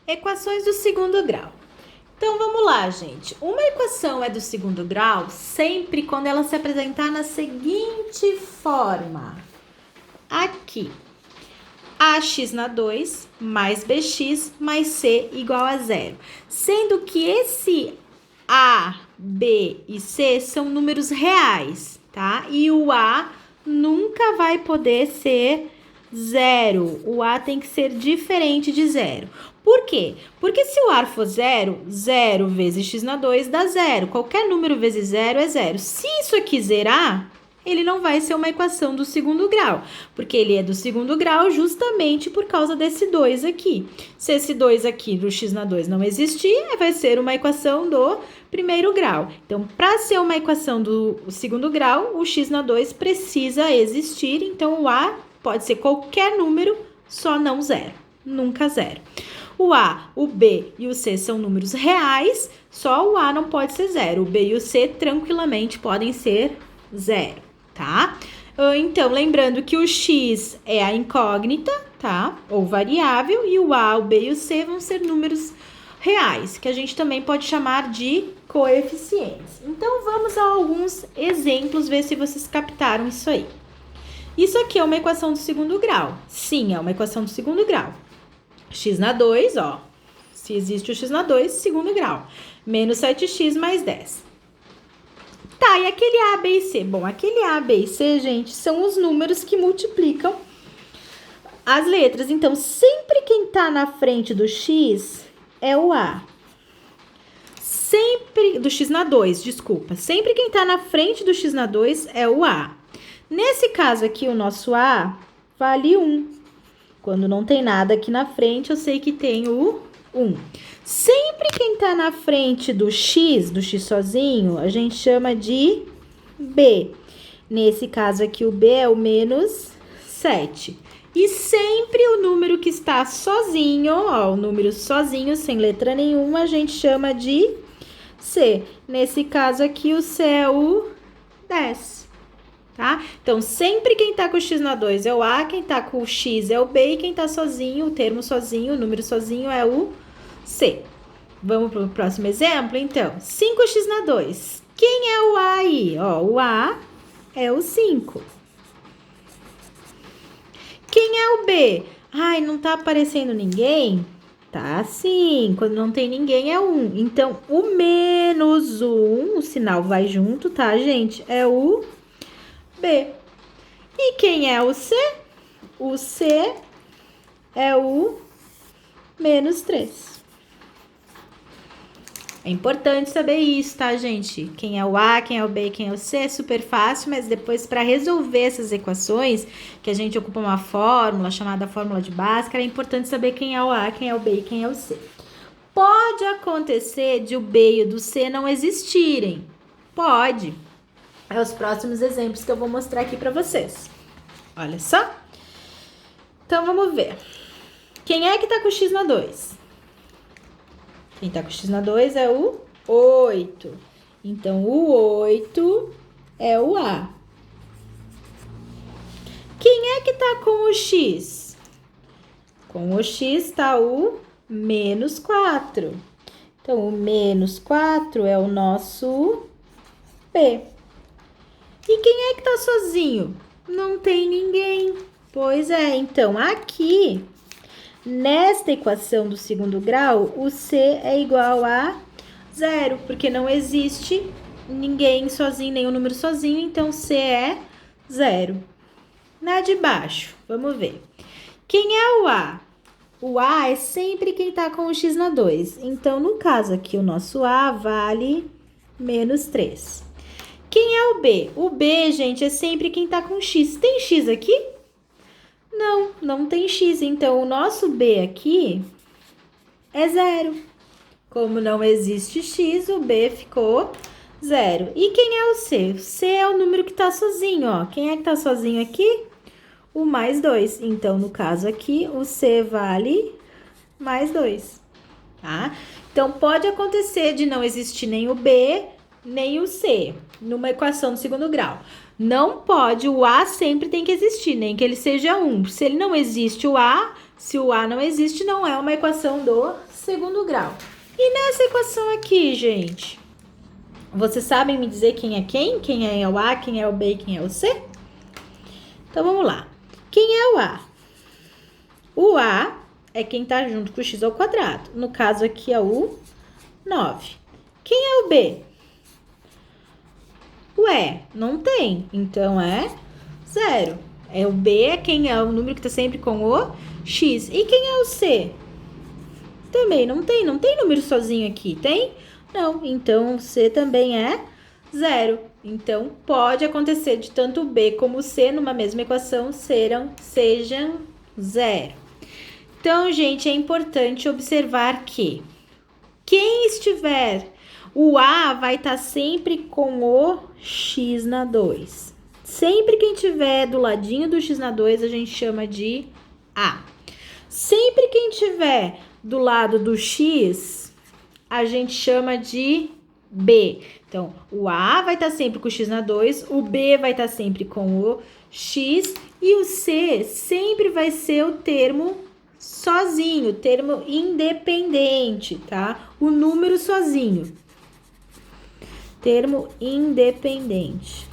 Equações do segundo grau. Então, vamos lá, gente. Uma equação é do segundo grau sempre quando ela se apresentar na seguinte forma. Aqui. AX na 2 mais BX mais C igual a 0. Sendo que esse A, B e C são números reais, tá? E o A nunca vai poder ser 0. O A tem que ser diferente de 0. Por quê? Porque se o A for 0, 0 vezes x na 2 dá 0. Qualquer número vezes 0 é 0. Se isso aqui zerar, ele não vai ser uma equação do segundo grau, porque ele é do segundo grau justamente por causa desse 2 aqui. Se esse 2 aqui do x na 2 não existir, vai ser uma equação do primeiro grau. Então, para ser uma equação do segundo grau, o x na 2 precisa existir, então o A pode ser qualquer número, só não 0, nunca 0. O A, o B e o C são números reais, só o A não pode ser 0. O B e o C tranquilamente podem ser 0, tá? Então, lembrando que o X é a incógnita, tá? Ou variável, e o A, o B e o C vão ser números reais, que a gente também pode chamar de coeficientes. Então, vamos a alguns exemplos, ver se vocês captaram isso aí. Isso aqui é uma equação do segundo grau. Sim, é uma equação do segundo grau. X na 2, ó. Se existe o x na 2, segundo grau. Menos 7x mais 10. Tá, e aquele A, B e C? Bom, aquele A, B e C, gente, são os números que multiplicam as letras. Então, sempre quem tá na frente do x é o A. Sempre, do x na 2, desculpa. Sempre quem tá na frente do x na 2 é o A. Nesse caso aqui, o nosso A vale 1. Quando não tem nada aqui na frente, eu sei que tem o 1. Sempre quem tá na frente do x sozinho, a gente chama de B. Nesse caso aqui, o B é o menos 7. E sempre o número que está sozinho, ó, o número sozinho, sem letra nenhuma, a gente chama de C. Nesse caso aqui, o C é o 10. Tá? Então, sempre quem tá com o x na 2 é o A, quem tá com o x é o B, e quem tá sozinho, o termo sozinho, o número sozinho é o C. Vamos pro próximo exemplo? Então, 5x na 2. Quem é o A aí? Ó, o A é o 5. Quem é o B? Ai, não tá aparecendo ninguém? Tá sim, quando não tem ninguém é 1. Então, o menos 1, o sinal vai junto, tá, gente? É o B. E quem é o C? O C é o menos 3. É importante saber isso, tá, gente? Quem é o A, quem é o B, quem é o C é super fácil, mas depois para resolver essas equações, que a gente ocupa uma fórmula chamada fórmula de Bhaskara, é importante saber quem é o A, quem é o B e quem é o C. Pode acontecer de o B e o do C não existirem. Pode. É os próximos exemplos que eu vou mostrar aqui para vocês. Olha só. Então, vamos ver. Quem é que tá com x na 2? Quem tá com x na 2 é o 8. Então, o 8 é o A. Quem é que tá com o x? Com o x tá o menos 4. Então, o menos 4 é o nosso P. E quem é que tá sozinho? Não tem ninguém. Pois é, então aqui, nesta equação do segundo grau, o C é igual a 0, porque não existe ninguém sozinho, nenhum número sozinho, então C é 0. Na de baixo, vamos ver. Quem é o A? O A é sempre quem tá com o x na 2. Então, no caso aqui, o nosso A vale menos 3. Quem é o B? O B, gente, é sempre quem tá com x. Tem x aqui? Não, não tem x. Então, o nosso B aqui é 0. Como não existe x, o B ficou 0. E quem é o C? O C é o número que tá sozinho, ó. Quem é que tá sozinho aqui? O mais 2. Então, no caso aqui, o C vale mais 2, tá? Então, pode acontecer de não existir nem o B, nem o C, numa equação do segundo grau. Não pode, o A sempre tem que existir, nem que ele seja 1. Se ele não existe o A, Se o A não existe, não é uma equação do segundo grau. E nessa equação aqui, gente, vocês sabem me dizer quem é quem? Quem é o A, quem é o B e quem é o C? Então, vamos lá. Quem é o A? O A é quem está junto com o x ao quadrado. No caso aqui é o 9. Quem é o B? Ué, não tem. Então, é 0. O B é quem é o número que está sempre com o x. E quem é o C? Também não tem número sozinho aqui, tem? Não, então o C também é 0. Então, pode acontecer de tanto o B como o C numa mesma equação sejam 0. Então, gente, é importante observar que quem estiver, o A vai estar sempre com o x na 2. Sempre quem estiver do ladinho do x na 2, a gente chama de A. Sempre quem estiver do lado do x, a gente chama de B. Então, o A vai estar sempre com o x na 2, o B vai estar sempre com o x e o C sempre vai ser o termo sozinho, termo independente, tá? O número sozinho. Termo independente.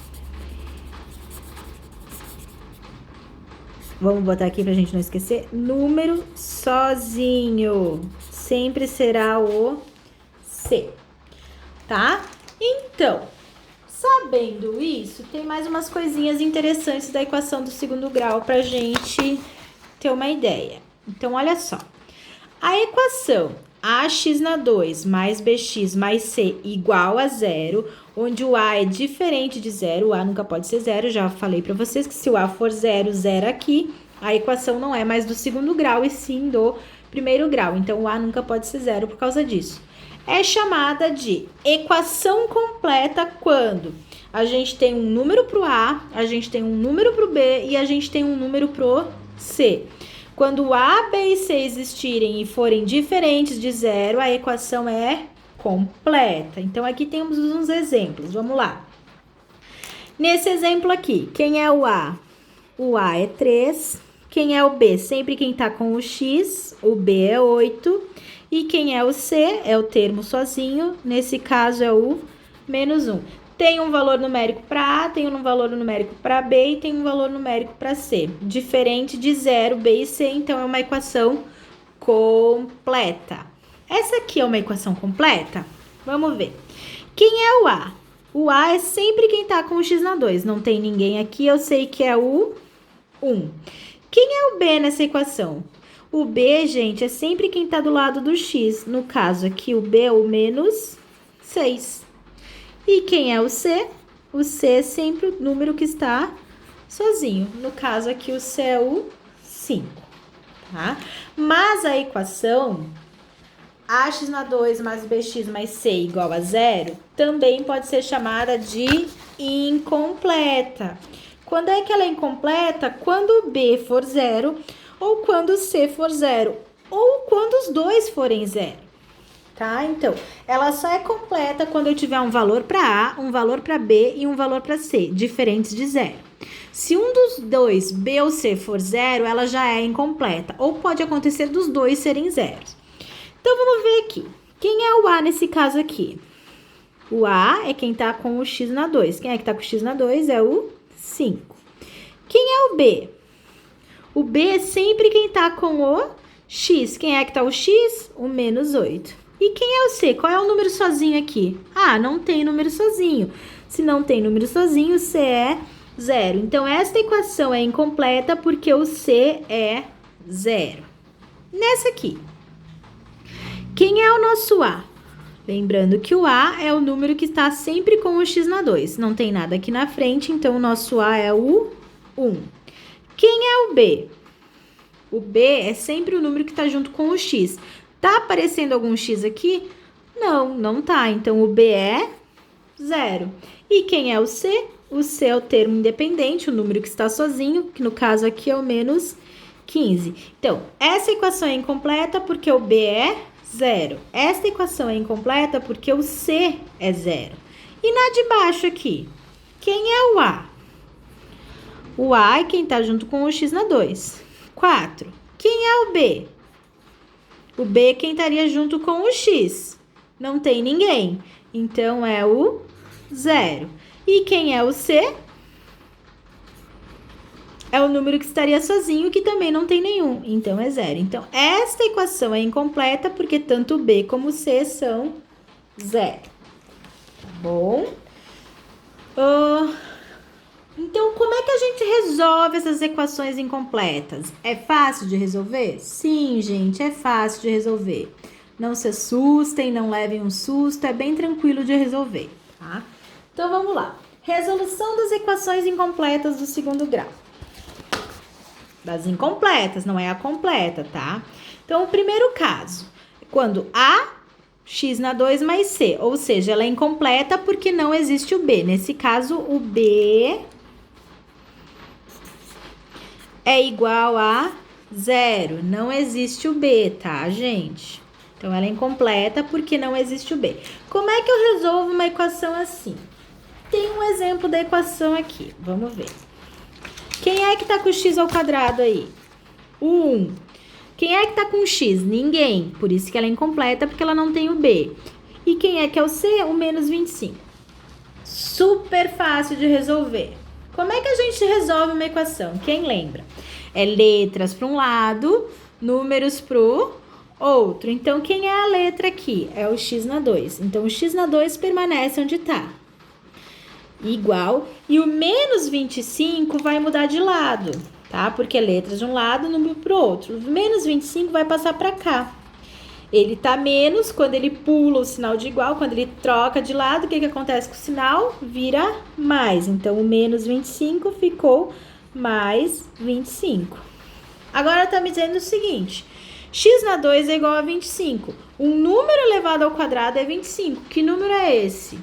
Vamos botar aqui pra gente não esquecer. Número sozinho. Sempre será o C, tá? Então, sabendo isso, tem mais umas coisinhas interessantes da equação do segundo grau pra gente ter uma ideia. Então, olha só. A equação ax na 2 mais bx mais c igual a 0, onde o a é diferente de 0, o a nunca pode ser 0, já falei para vocês que se o a for 0, 0 aqui, a equação não é mais do segundo grau e sim do primeiro grau, então o a nunca pode ser 0 por causa disso. É chamada de equação completa quando a gente tem um número para o a, a gente tem um número para o b e a gente tem um número para o c. Quando A, B e C existirem e forem diferentes de 0, a equação é completa. Então, aqui temos uns exemplos. Vamos lá. Nesse exemplo aqui, quem é o A? O A é 3. Quem é o B? Sempre quem está com o X. O B é 8. E quem é o C? É o termo sozinho. Nesse caso, é o menos 1. Tem um valor numérico para A, tem um valor numérico para B e tem um valor numérico para C. Diferente de 0, B e C, então é uma equação completa. Essa aqui é uma equação completa? Vamos ver. Quem é o A? O A é sempre quem está com o x na 2. Não tem ninguém aqui, eu sei que é o 1. Quem é o B nessa equação? O B, gente, é sempre quem está do lado do x. No caso aqui, o B é o menos 6. E quem é o C? O C é sempre o número que está sozinho. No caso aqui, o C é o 5, tá? Mas a equação ax na 2 mais bx mais c igual a 0 também pode ser chamada de incompleta. Quando é que ela é incompleta? Quando o B for 0 ou quando o C for 0 ou quando os dois forem 0. Tá? Então, ela só é completa quando eu tiver um valor para A, um valor para B e um valor para C, diferentes de 0. Se um dos dois, B ou C, for 0, ela já é incompleta. Ou pode acontecer dos dois serem zeros. Então, vamos ver aqui. Quem é o A nesse caso aqui? O A é quem está com o x na 2. Quem é que está com o x na 2? É o 5. Quem é o B? O B é sempre quem está com o x. Quem é que está o x? O menos 8. E quem é o C? Qual é o número sozinho aqui? Ah, não tem número sozinho. Se não tem número sozinho, C é 0. Então, esta equação é incompleta porque o C é 0. Nessa aqui, quem é o nosso A? Lembrando que o A é o número que está sempre com o x na 2. Não tem nada aqui na frente, então o nosso A é o 1. Quem é o B? O B é sempre o número que está junto com o x. Tá aparecendo algum x aqui? Não, não tá. Então, o B é 0. E quem é o C? O C é o termo independente, o número que está sozinho, que no caso aqui é o menos 15. Então, essa equação é incompleta porque o B é 0. Esta equação é incompleta porque o C é 0. E na de baixo aqui, quem é o A? O A é quem está junto com o x na 2. 4. Quem é o B? O B é quem estaria junto com o X. Não tem ninguém. Então, é o 0. E quem é o C? É o número que estaria sozinho, que também não tem nenhum. Então, é 0. Então, esta equação é incompleta, porque tanto B como C são 0. Tá bom? Então, como é que a gente resolve essas equações incompletas? É fácil de resolver? Sim, gente, é fácil de resolver. Não se assustem, não levem um susto, é bem tranquilo de resolver, tá? Então, vamos lá. Resolução das equações incompletas do segundo grau. Das incompletas, não é a completa, tá? Então, o primeiro caso, quando A, x na 2 mais C, ou seja, ela é incompleta porque não existe o B. Nesse caso, o B é igual a 0. Não existe o B, tá, gente? Então, ela é incompleta porque não existe o B. Como é que eu resolvo uma equação assim? Tem um exemplo da equação aqui. Vamos ver. Quem é que tá com x ao quadrado aí? O 1. Quem é que tá com x? Ninguém. Por isso que ela é incompleta, porque ela não tem o B. E quem é que é o C? O menos 25. Super fácil de resolver. Como é que a gente resolve uma equação? Quem lembra? É letras para um lado, números pro outro. Então, quem é a letra aqui? É o x na 2. Então, o x na 2 permanece onde tá. Igual. E o menos 25 vai mudar de lado, tá? Porque letras de um lado, número pro outro. O menos 25 vai passar para cá. Ele tá menos, quando ele pula o sinal de igual, quando ele troca de lado, o que acontece com o sinal? Vira mais. Então, o menos 25 ficou mais 25. Agora, tá me dizendo o seguinte. X na 2 é igual a 25. Um número elevado ao quadrado é 25. Que número é esse?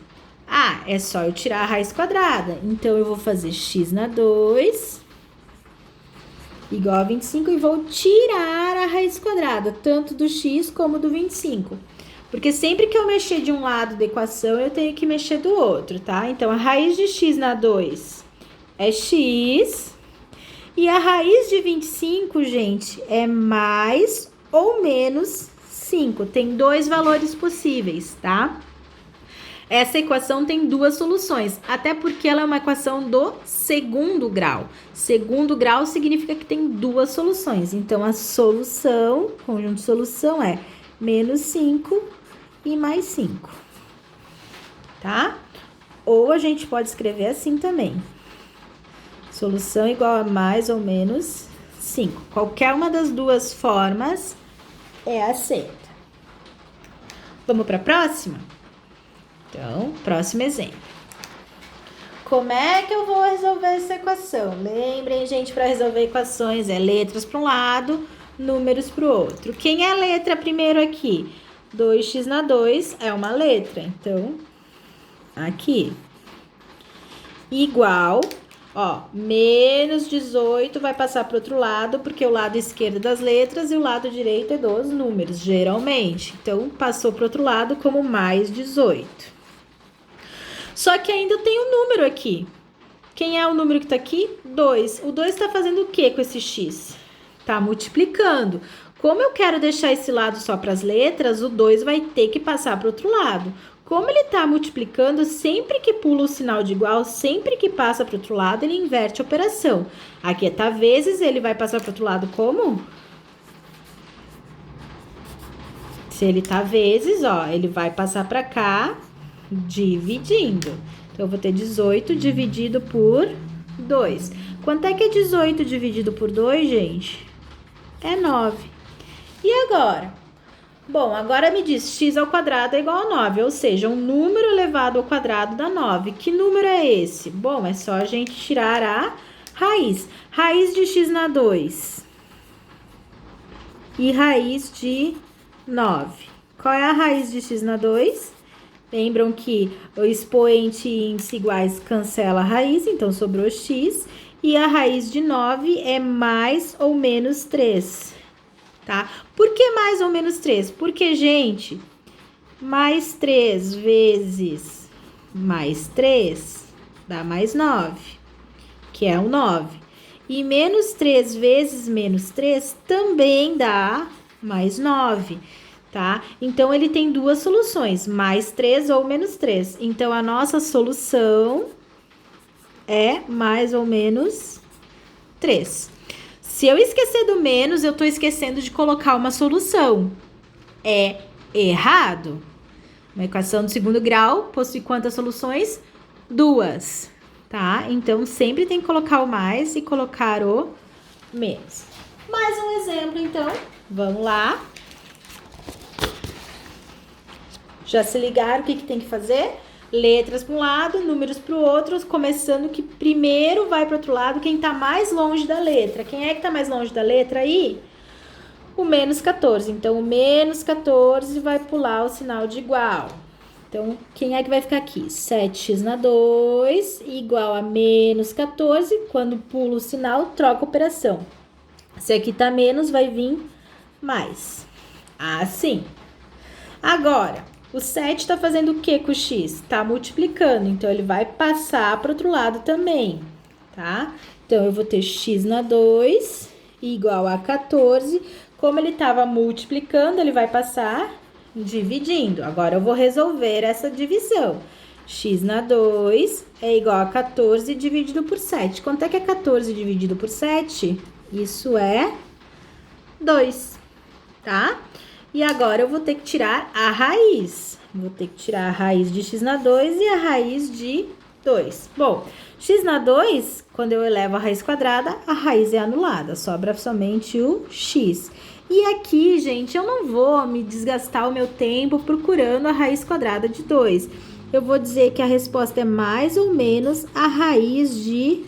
Ah, é só eu tirar a raiz quadrada. Então, eu vou fazer x na 2 igual a 25 e vou tirar a raiz quadrada, tanto do x como do 25. Porque sempre que eu mexer de um lado da equação, eu tenho que mexer do outro, tá? Então, a raiz de x na 2 é x. E a raiz de 25, gente, é mais ou menos 5. Tem dois valores possíveis, tá? Essa equação tem duas soluções, até porque ela é uma equação do segundo grau. Segundo grau significa que tem duas soluções. Então, a solução, conjunto de solução é menos 5 e mais 5, tá? Ou a gente pode escrever assim também. Solução igual a mais ou menos 5. Qualquer uma das duas formas é a certa. Vamos para a próxima? Então, próximo exemplo. Como é que eu vou resolver essa equação? Lembrem, gente, para resolver equações é letras para um lado, números para o outro. Quem é a letra primeiro aqui? 2x na 2 é uma letra. Então, aqui. Igual, ó, menos 18 vai passar para o outro lado, porque o lado esquerdo é das letras e o lado direito é dos números, geralmente. Então, passou para o outro lado como mais 18. Só que ainda tem um número aqui. Quem é o número que tá aqui? 2. O 2 tá fazendo o que com esse x? Tá multiplicando. Como eu quero deixar esse lado só para as letras, o 2 vai ter que passar para o outro lado. Como ele tá multiplicando, sempre que pula o sinal de igual, sempre que passa para o outro lado, ele inverte a operação. Aqui tá vezes, ele vai passar para o outro lado como? Se ele tá vezes, ó, ele vai passar para cá, dividindo. Então, eu vou ter 18 dividido por 2. Quanto é que é 18 dividido por 2, gente? É 9. E agora? Bom, agora me diz, x ao quadrado é igual a 9, ou seja, um número elevado ao quadrado dá 9. Que número é esse? Bom, é só a gente tirar a raiz. Raiz de x na 2 e raiz de 9. Qual é a raiz de x na 2? Lembram que o expoente e índice iguais cancela a raiz, então sobrou x. E a raiz de 9 é mais ou menos 3, tá? Por que mais ou menos 3? Porque, gente, mais 3 vezes mais 3 dá mais 9, que é o 9. E menos 3 vezes menos 3 também dá mais 9, tá? Então, ele tem duas soluções, mais 3 ou menos 3. Então, a nossa solução é mais ou menos 3. Se eu esquecer do menos, eu tô esquecendo de colocar uma solução. É errado. Uma equação de segundo grau possui quantas soluções? 2, tá? Então, sempre tem que colocar o mais e colocar o menos. Mais um exemplo, então. Vamos lá. Já se ligaram o que tem que fazer? Letras para um lado, números para o outro, começando que primeiro vai para o outro lado quem está mais longe da letra. Quem é que está mais longe da letra aí? O menos 14. Então, o menos 14 vai pular o sinal de igual. Então, quem é que vai ficar aqui? 7x na 2 igual a menos 14. Quando pula o sinal, troca a operação. Se aqui tá menos, vai vir mais. Assim. Agora, o 7 tá fazendo o que com o x? Tá multiplicando, então ele vai passar para o outro lado também, tá? Então, eu vou ter x na 2 igual a 14. Como ele estava multiplicando, ele vai passar dividindo. Agora, eu vou resolver essa divisão. X na 2 é igual a 14 dividido por 7. Quanto é que é 14 dividido por 7? Isso é 2, tá? E agora, eu vou ter que tirar a raiz. Vou ter que tirar a raiz de x na 2 e a raiz de 2. Bom, x na 2, quando eu elevo a raiz quadrada, a raiz é anulada. Sobra somente o x. E aqui, gente, eu não vou me desgastar o meu tempo procurando a raiz quadrada de 2. Eu vou dizer que a resposta é mais ou menos a raiz de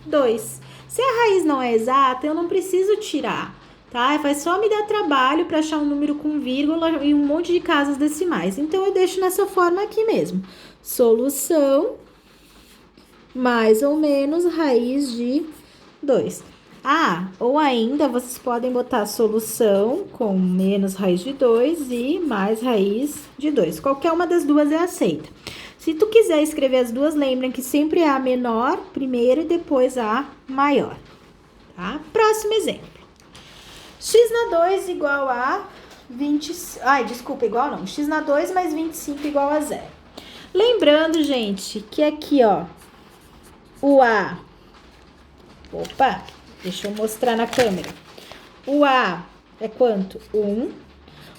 2. Se a raiz não é exata, eu não preciso tirar, tá? Vai só me dar trabalho para achar um número com vírgula e um monte de casas decimais. Então, eu deixo nessa forma aqui mesmo. Solução mais ou menos raiz de 2. Ah, ou ainda vocês podem botar solução com menos raiz de 2 e mais raiz de 2. Qualquer uma das duas é aceita. Se tu quiser escrever as duas, lembrem que sempre é a menor primeiro e depois a maior, tá? Próximo exemplo. X na 2 igual a 20... Ai, desculpa, igual não. X na 2 mais 25 igual a 0. Lembrando, gente, que aqui, ó, o A... Opa! Deixa eu mostrar na câmera. O A é quanto? 1.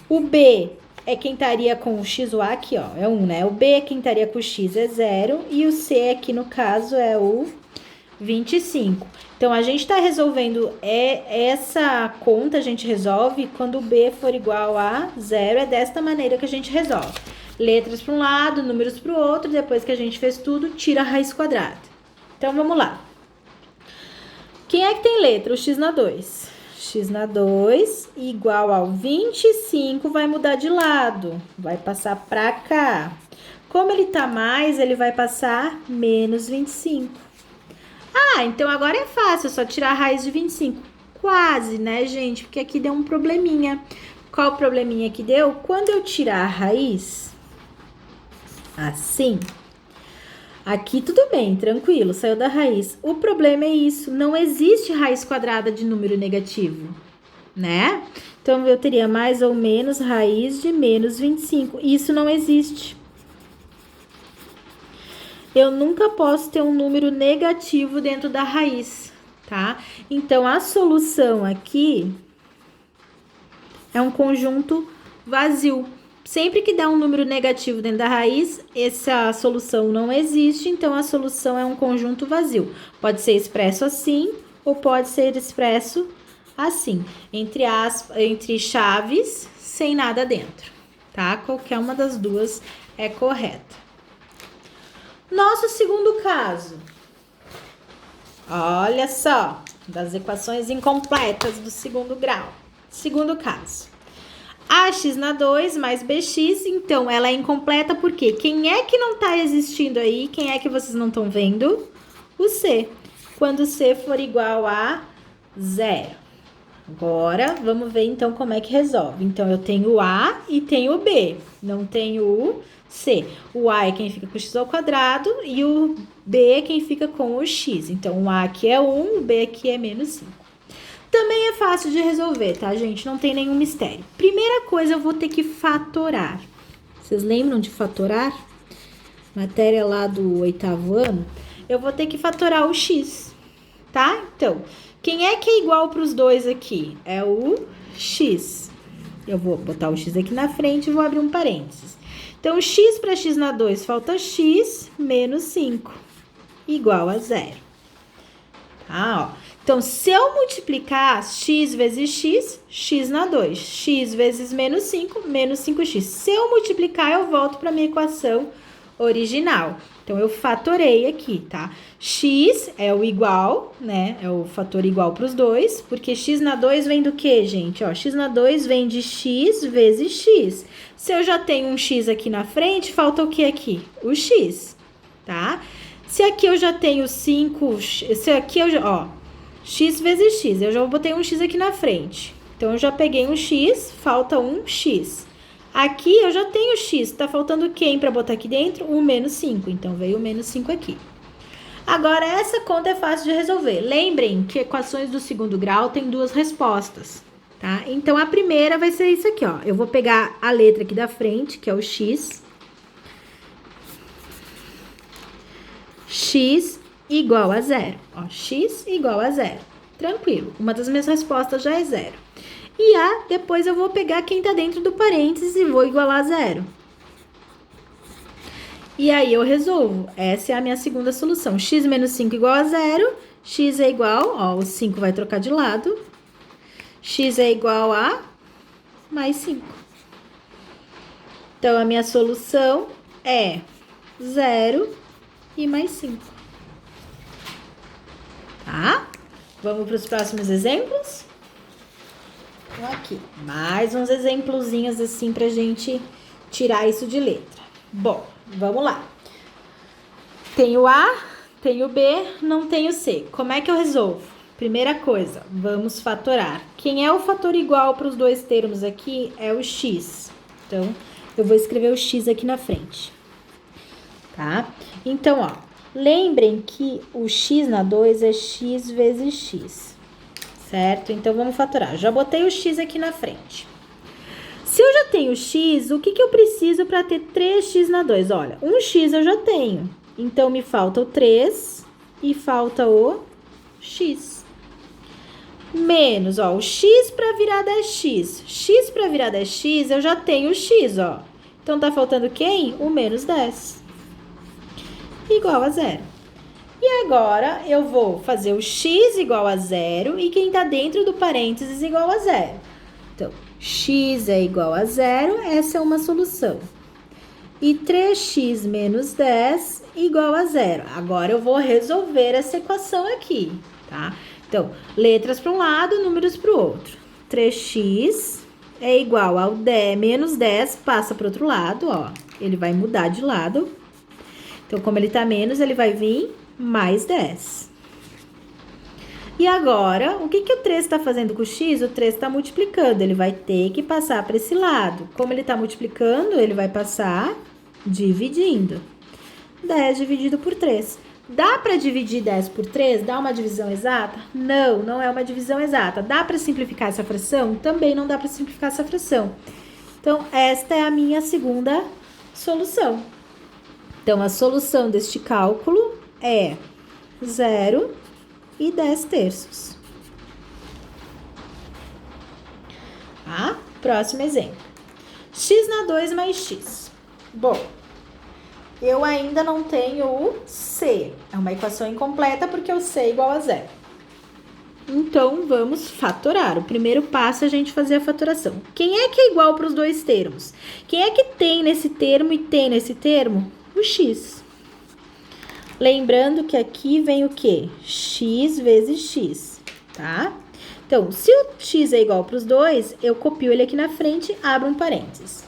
O B é quem estaria com o X, o A aqui, ó, é 1, né? O B é quem estaria com o X, é 0. E o C aqui, no caso, é o 25. Então, a gente tá resolvendo essa conta, a gente resolve quando o B for igual a 0. É desta maneira que a gente resolve. Letras para um lado, números para o outro. Depois que a gente fez tudo, tira a raiz quadrada. Então, vamos lá. Quem é que tem letra? O x na 2. X na 2 igual ao 25 vai mudar de lado. Vai passar para cá. Como ele tá mais, ele vai passar menos 25. Ah, então agora é fácil, é só tirar a raiz de 25. Quase, né, gente? Porque aqui deu um probleminha. Qual o probleminha que deu? Quando eu tirar a raiz, assim... Aqui tudo bem, tranquilo, saiu da raiz. O problema é isso, não existe raiz quadrada de número negativo, né? Então, eu teria mais ou menos raiz de menos 25. Isso não existe. Eu nunca posso ter um número negativo dentro da raiz, tá? Então, a solução aqui é um conjunto vazio. Sempre que dá um número negativo dentro da raiz, essa solução não existe, então a solução é um conjunto vazio. Pode ser expresso assim ou pode ser expresso assim, entre chaves, sem nada dentro, tá? Qualquer uma das duas é correta. Nosso segundo caso. Olha só, das equações incompletas do segundo grau. Segundo caso. Ax na 2 mais bx, então ela é incompleta porque quem é que não tá existindo aí? Quem é que vocês não estão vendo? O c. Quando c for igual a 0. Agora, vamos ver então como é que resolve. Então, eu tenho o A e tenho o B, não tenho o C. O A é quem fica com o x ao quadrado e o B é quem fica com o x. Então, o A aqui é 1, o B aqui é menos 5. Também é fácil de resolver, tá, gente? Não tem nenhum mistério. Primeira coisa, eu vou ter que fatorar. Vocês lembram de fatorar? Matéria lá do 8º ano. Eu vou ter que fatorar o x, tá? Então, quem é que é igual para os dois aqui? É o x. Eu vou botar o x aqui na frente e vou abrir um parênteses. Então, x para x na 2, falta x menos 5, igual a 0. Tá, ó. Então, se eu multiplicar x vezes x, x na 2. X vezes menos 5, menos 5x. Se eu multiplicar, eu volto para a minha equação original. Então, eu fatorei aqui, tá? X é o igual, né? É o fator igual para os dois, porque x na 2 vem do quê, gente? Ó, x na 2 vem de x vezes x. Se eu já tenho um x aqui na frente, falta o que aqui? O x, tá? Se aqui eu já tenho 5, se aqui eu já, ó, x vezes x, eu já botei um x aqui na frente. Então, eu já peguei um x, falta um x. Aqui eu já tenho x, tá faltando quem para botar aqui dentro? O menos 5, então veio o menos 5 aqui. Agora, essa conta é fácil de resolver. Lembrem que equações do segundo grau têm duas respostas, tá? Então, a primeira vai ser isso aqui, ó. Eu vou pegar a letra aqui da frente, que é o x. X igual a 0. Ó, x igual a 0. Tranquilo, uma das minhas respostas já é 0. E A, depois eu vou pegar quem tá dentro do parênteses e vou igualar a 0. E aí eu resolvo. Essa é a minha segunda solução. X menos 5 igual a 0. X é igual, ó, o 5 vai trocar de lado. X é igual a mais 5. Então, a minha solução é 0 e mais 5. Tá? Vamos para os próximos exemplos? Então, aqui, mais uns exemplozinhos assim pra gente tirar isso de letra. Bom, vamos lá. Tenho A, tenho B, não tenho C. Como é que eu resolvo? Primeira coisa, vamos fatorar. Quem é o fator igual para os dois termos aqui é o x. Então, eu vou escrever o x aqui na frente. Tá? Então, ó, lembrem que o x na 2 é x vezes x. Certo? Então, vamos fatorar. Já botei o x aqui na frente. Se eu já tenho x, o que eu preciso para ter 3x na 2? Olha, um x eu já tenho. Então, me falta o 3 e falta o x. Menos, ó, o x para virar 10x. X para virar 10x, eu já tenho o x, ó. Então, tá faltando quem? O menos 10. Igual a 0. E agora, eu vou fazer o x igual a 0 e quem tá dentro do parênteses igual a 0. Então, x é igual a 0, essa é uma solução. E 3x menos 10 igual a 0. Agora, eu vou resolver essa equação aqui, tá? Então, letras para um lado, números para o outro. 3x é igual ao 10, menos 10, passa para o outro lado, ó. Ele vai mudar de lado. Então, como ele tá menos, ele vai vir mais 10. E agora, o que o 3 está fazendo com o x? O 3 está multiplicando, ele vai ter que passar para esse lado. Como ele está multiplicando, ele vai passar dividindo. 10 dividido por 3. Dá para dividir 10 por 3? Dá uma divisão exata? Não, não é uma divisão exata. Dá para simplificar essa fração? Também não dá para simplificar essa fração. Então, esta é a minha segunda solução. Então, a solução deste cálculo é 0 e 10 terços. Tá? Próximo exemplo. X na 2 mais x. Bom, eu ainda não tenho o C. É uma equação incompleta porque o C é igual a 0. Então, vamos fatorar. O primeiro passo é a gente fazer a fatoração. Quem é que é igual para os dois termos? Quem é que tem nesse termo e tem nesse termo? O x. Lembrando que aqui vem o quê? X vezes x, tá? Então, se o x é igual para os dois, eu copio ele aqui na frente, abro um parênteses.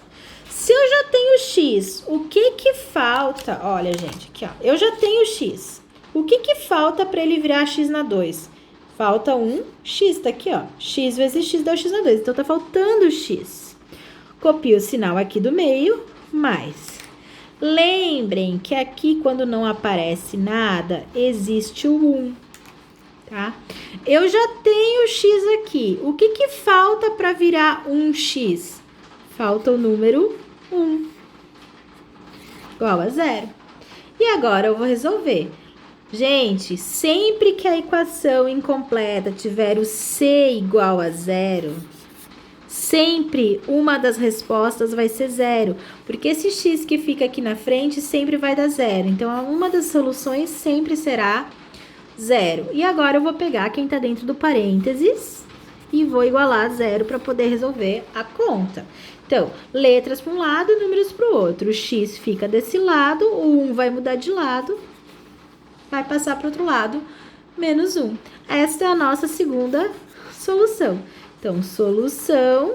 Se eu já tenho x, o que falta? Olha, gente, aqui, ó. Eu já tenho x. O que falta para ele virar x na 2? Falta um x, tá aqui, ó. X vezes x dá o x na 2. Então, tá faltando o x. Copio o sinal aqui do meio, mais. Lembrem que aqui, quando não aparece nada, existe o 1, tá? Eu já tenho x aqui. O que que falta para virar 1x? Falta o número 1, igual a 0. E agora eu vou resolver. Gente, sempre que a equação incompleta tiver o c igual a 0, sempre uma das respostas vai ser 0, porque esse x que fica aqui na frente sempre vai dar 0. Então, uma das soluções sempre será 0. E agora eu vou pegar quem está dentro do parênteses e vou igualar a 0 para poder resolver a conta. Então, letras para um lado, números para o outro. O x fica desse lado, o 1 vai mudar de lado, vai passar para o outro lado, menos 1. Esta é a nossa segunda solução. Então, solução,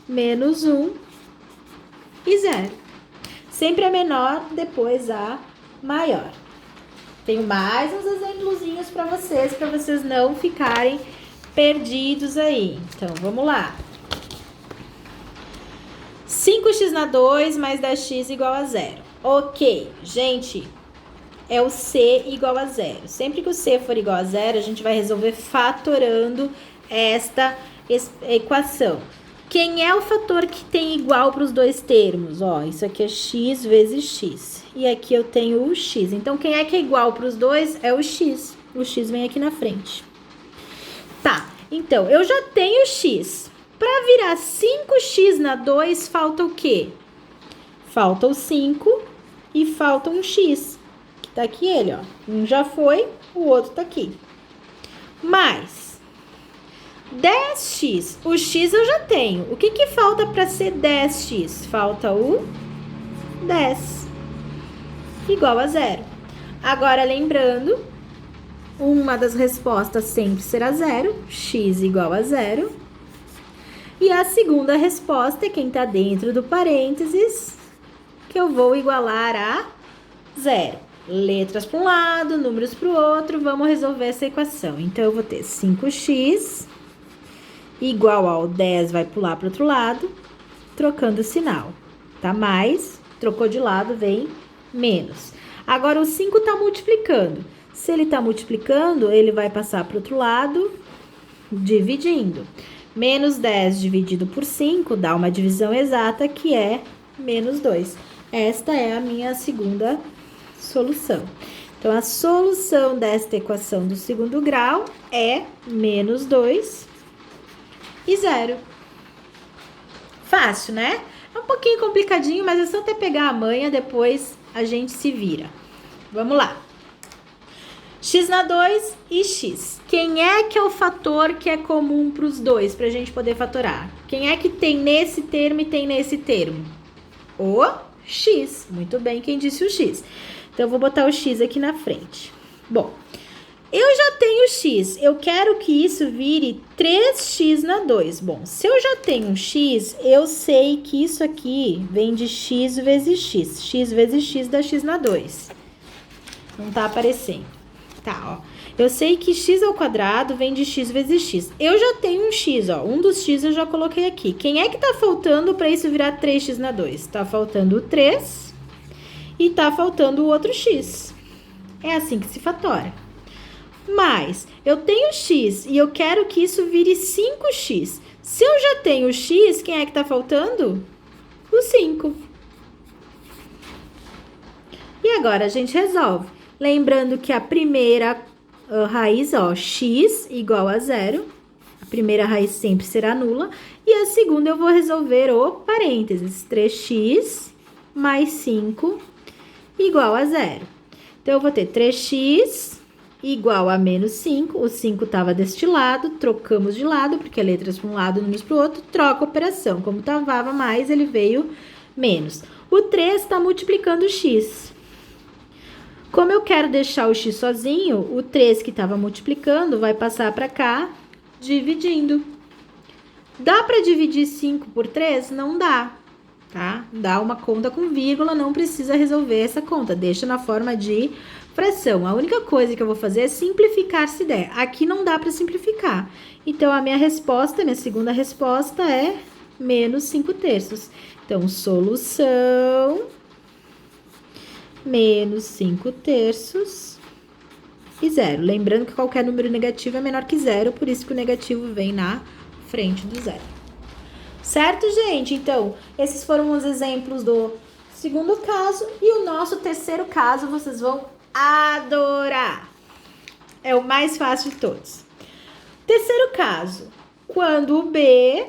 menos 1 e 0. Sempre a menor, depois a maior. Tenho mais uns exemplozinhos para vocês não ficarem perdidos aí. Então, vamos lá. 5x na 2 mais 10x igual a 0. Ok, gente, é o c igual a 0. Sempre que o c for igual a 0, a gente vai resolver fatorando esta equação. Quem é o fator que tem igual para os dois termos? Ó, isso aqui é x vezes x. E aqui eu tenho o x. Então, quem é que é igual para os dois é o x. O x vem aqui na frente. Tá, então, eu já tenho x. Para virar 5x na 2, falta o quê? Falta o 5 e falta um x. Que tá aqui ele, ó. Um já foi, o outro tá aqui. Mais 10x. O x eu já tenho. O que que falta para ser 10x? Falta o 10. Igual a 0. Agora, lembrando, uma das respostas sempre será 0. X igual a 0. E a segunda resposta é quem está dentro do parênteses, que eu vou igualar a 0. Letras para um lado, números para o outro. Vamos resolver essa equação. Então, eu vou ter 5x igual ao 10 vai pular para o outro lado, trocando o sinal. Tá? Mais, trocou de lado, vem menos. Agora, o 5 está multiplicando. Se ele está multiplicando, ele vai passar para o outro lado, dividindo. Menos 10 dividido por 5 dá uma divisão exata, que é menos 2. Esta é a minha segunda solução. Então, a solução desta equação do segundo grau é menos 2 e 0. Fácil, né? É um pouquinho complicadinho, mas é só até pegar a manha, depois a gente se vira. Vamos lá. X na 2 e x. Quem é que é o fator que é comum para os dois, para a gente poder fatorar? Quem é que tem nesse termo e tem nesse termo? O x. Muito bem, quem disse o x. Então, eu vou botar o x aqui na frente. Bom, eu já tenho x. Eu quero que isso vire 3x na 2. Bom, se eu já tenho um x, eu sei que isso aqui vem de x vezes x. X vezes x dá x na 2. Não tá aparecendo. Tá, ó. Eu sei que x ao quadrado vem de x vezes x. Eu já tenho um x, ó. Um dos x eu já coloquei aqui. Quem é que tá faltando para isso virar 3x na 2? Tá faltando o 3 e tá faltando o outro x. É assim que se fatora. Mas eu tenho x e eu quero que isso vire 5x. Se eu já tenho x, quem é que tá faltando? O 5. E agora a gente resolve. Lembrando que a primeira raiz, ó, x igual a 0. A primeira raiz sempre será nula. E a segunda eu vou resolver o parênteses. 3x mais 5 igual a 0. Então, eu vou ter 3x igual a menos 5. O 5 estava deste lado, trocamos de lado, porque letras para um lado, números para o outro, troca a operação. Como estava mais, ele veio menos. O 3 está multiplicando o x. Como eu quero deixar o x sozinho, o 3 que estava multiplicando vai passar para cá, dividindo. Dá para dividir 5 por 3? Não dá, tá? Dá uma conta com vírgula, não precisa resolver essa conta. Deixa na forma de fração. A única coisa que eu vou fazer é simplificar se der. Aqui não dá para simplificar. Então, a minha segunda resposta é menos 5/3. Então, solução menos 5/3 e 0. Lembrando que qualquer número negativo é menor que 0, por isso que o negativo vem na frente do 0. Certo, gente? Então, esses foram os exemplos do segundo caso. E o nosso terceiro caso vocês vão adorar. É o mais fácil de todos. Terceiro caso, quando o B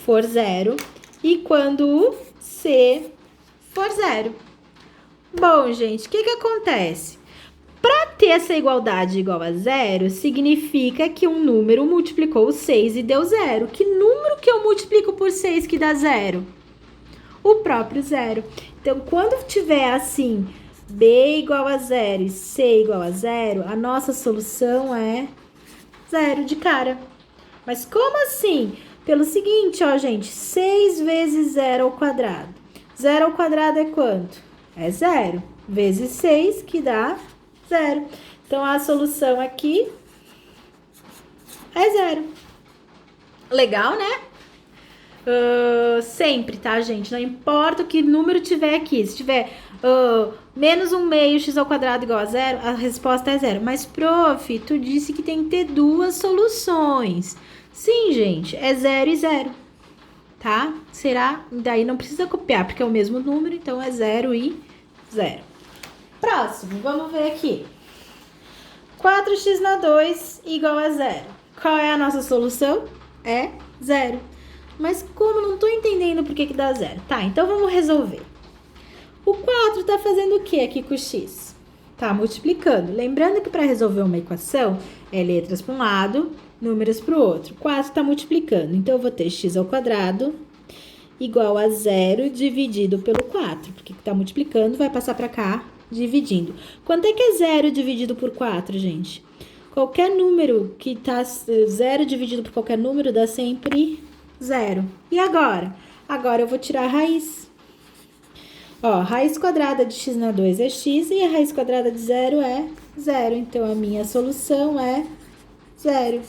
for 0 e quando o C for 0. Bom, gente, o que acontece? Para ter essa igualdade igual a 0, significa que um número multiplicou 6 e deu 0. Que número que eu multiplico por 6 que dá 0? O próprio 0. Então, quando tiver assim, B igual a 0 e C igual a 0, a nossa solução é 0 de cara. Mas como assim? Pelo seguinte, ó, gente, 6 vezes 0 ao quadrado. 0 ao quadrado é quanto? É 0. Vezes 6, que dá 0. Então, a solução aqui é 0. Legal, né? Sempre, tá, gente? Não importa o que número tiver aqui. Se tiver menos 1/2 x ao quadrado igual a 0, a resposta é 0. Mas, prof, tu disse que tem que ter duas soluções. Sim, gente, é 0 e 0, tá? Será? Daí não precisa copiar, porque é o mesmo número, então é 0 e 0. Próximo, vamos ver aqui. 4x na 2 igual a 0. Qual é a nossa solução? É 0. Mas como não tô entendendo por que dá 0? Tá, então vamos resolver. O 4 tá fazendo o que aqui com o x? Tá multiplicando. Lembrando que para resolver uma equação, é letras para um lado, números para o outro. 4 tá multiplicando. Então, eu vou ter x ao quadrado igual a 0 dividido pelo 4. Porque tá multiplicando, vai passar para cá, dividindo. Quanto é que é 0 dividido por 4, gente? Qualquer número que tá 0 dividido por qualquer número dá sempre 0. E agora? Agora eu vou tirar a raiz. Ó, raiz quadrada de x na 2 é x e a raiz quadrada de 0 é 0. Então, a minha solução é 0.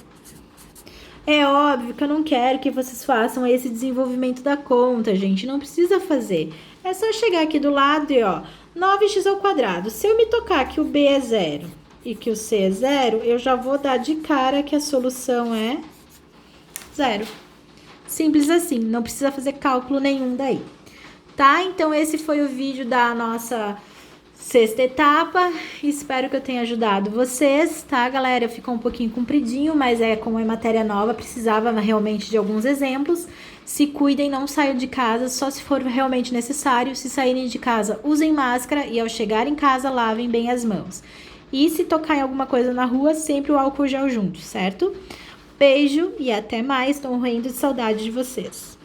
É óbvio que eu não quero que vocês façam esse desenvolvimento da conta, gente. Não precisa fazer. É só chegar aqui do lado e, ó, 9x ao quadrado. Se eu me tocar que o B é 0 e que o C é 0, eu já vou dar de cara que a solução é 0. Simples assim, não precisa fazer cálculo nenhum daí. Tá? Então, esse foi o vídeo da nossa sexta etapa. Espero que eu tenha ajudado vocês, tá, galera? Ficou um pouquinho compridinho, mas como é matéria nova, precisava realmente de alguns exemplos. Se cuidem, não saiam de casa, só se for realmente necessário. Se saírem de casa, usem máscara e ao chegar em casa, lavem bem as mãos. E se tocar em alguma coisa na rua, sempre o álcool gel junto, certo? Beijo e até mais. Tô morrendo de saudade de vocês.